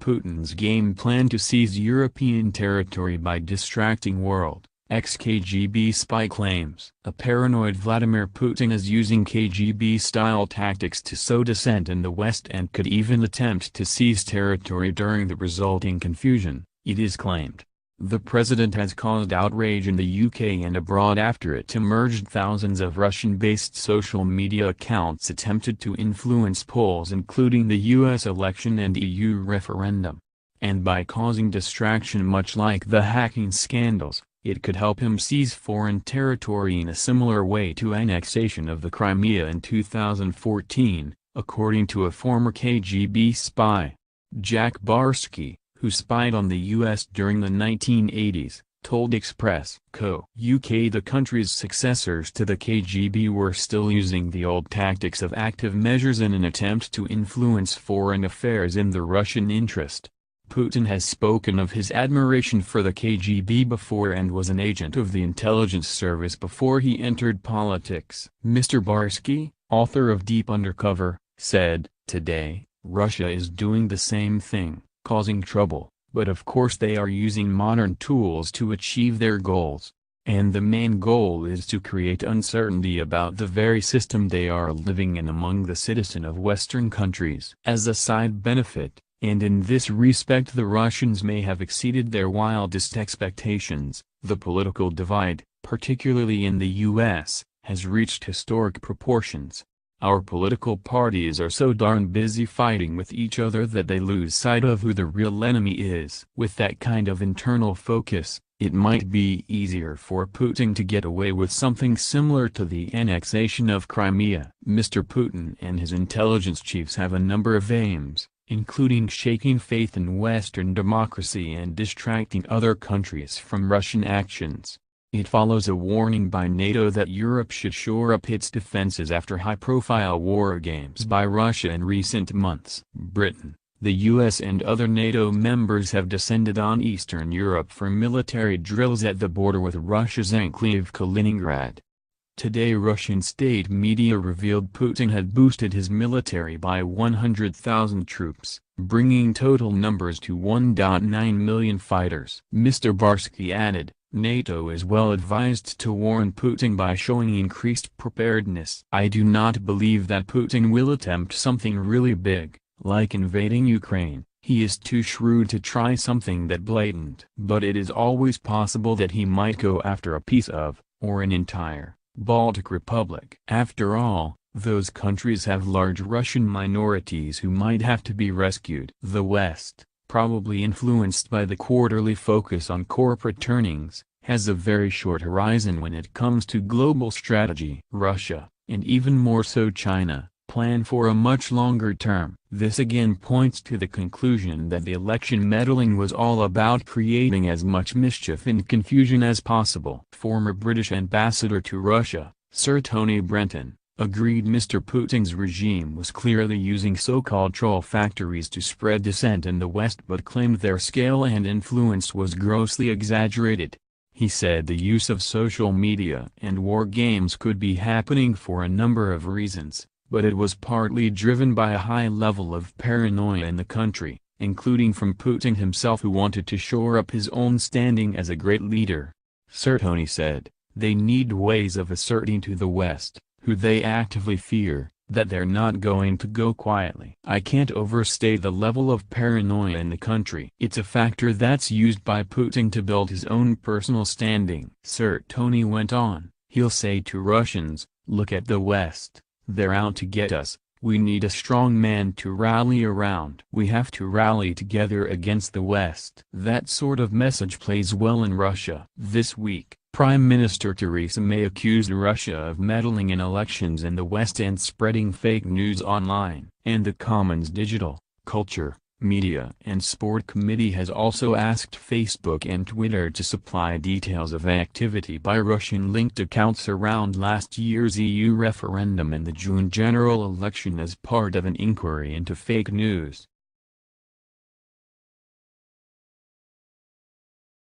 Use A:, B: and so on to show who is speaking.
A: Putin's game plan to seize European territory by distracting world, ex-KGB spy claims. A paranoid Vladimir Putin is using KGB-style tactics to sow dissent in the West and could even attempt to seize territory during the resulting confusion, it is claimed. The president has caused outrage in the UK and abroad after it emerged thousands of Russian-based social media accounts attempted to influence polls including the US election and EU referendum. And by causing distraction much like the hacking scandals, it could help him seize foreign territory in a similar way to annexation of the Crimea in 2014, according to a former KGB spy. Jack Barsky, who spied on the U.S. during the 1980s, told Express Co. UK the country's successors to the KGB were still using the old tactics of active measures in an attempt to influence foreign affairs in the Russian interest. Putin has spoken of his admiration for the KGB before and was an agent of the intelligence service before he entered politics. Mr. Barsky, author of Deep Undercover, said, "Today, Russia is doing the same thing, causing trouble, but of course they are using modern tools to achieve their goals. And the main goal is to create uncertainty about the very system they are living in among the citizens of Western countries. As a side benefit, and in this respect the Russians may have exceeded their wildest expectations, the political divide, particularly in the US, has reached historic proportions. Our political parties are so darn busy fighting with each other that they lose sight of who the real enemy is." With that kind of internal focus, it might be easier for Putin to get away with something similar to the annexation of Crimea. Mr. Putin and his intelligence chiefs have a number of aims, including shaking faith in Western democracy and distracting other countries from Russian actions. It follows a warning by NATO that Europe should shore up its defenses after high-profile war games by Russia in recent months. Britain, the US and other NATO members have descended on Eastern Europe for military drills at the border with Russia's enclave Kaliningrad. Today Russian state media revealed Putin had boosted his military by 100,000 troops, bringing total numbers to 1.9 million fighters. Mr. Barsky added, NATO is well advised to warn Putin by showing increased preparedness. "I do not believe that Putin will attempt something really big, like invading Ukraine. He is too shrewd to try something that blatant. But it is always possible that he might go after a piece of, or an entire, Baltic Republic. After all, those countries have large Russian minorities who might have to be rescued." The West, probably influenced by the quarterly focus on corporate earnings, has a very short horizon when it comes to global strategy. Russia, and even more so China, plan for a much longer term. This again points to the conclusion that the election meddling was all about creating as much mischief and confusion as possible. Former British ambassador to Russia, Sir Tony Brenton, agreed Mr. Putin's regime was clearly using so-called troll factories to spread dissent in the West but claimed their scale and influence was grossly exaggerated. He said the use of social media and war games could be happening for a number of reasons, but it was partly driven by a high level of paranoia in the country, including from Putin himself who wanted to shore up his own standing as a great leader. Sir Tony said, "They need ways of asserting to the West, who they actively fear, that they're not going to go quietly. I can't overstate the level of paranoia in the country. It's a factor that's used by Putin to build his own personal standing." Sir Tony went on, "He'll say to Russians, look at the West, they're out to get us, we need a strong man to rally around. We have to rally together against the West." That sort of message plays well in Russia. This week, Prime Minister Theresa May accused Russia of meddling in elections in the West and spreading fake news online. And the Commons Digital, Culture, Media and Sport Committee has also asked Facebook and Twitter to supply details of activity by Russian-linked accounts around last year's EU referendum and the June general election as part of an inquiry into fake news.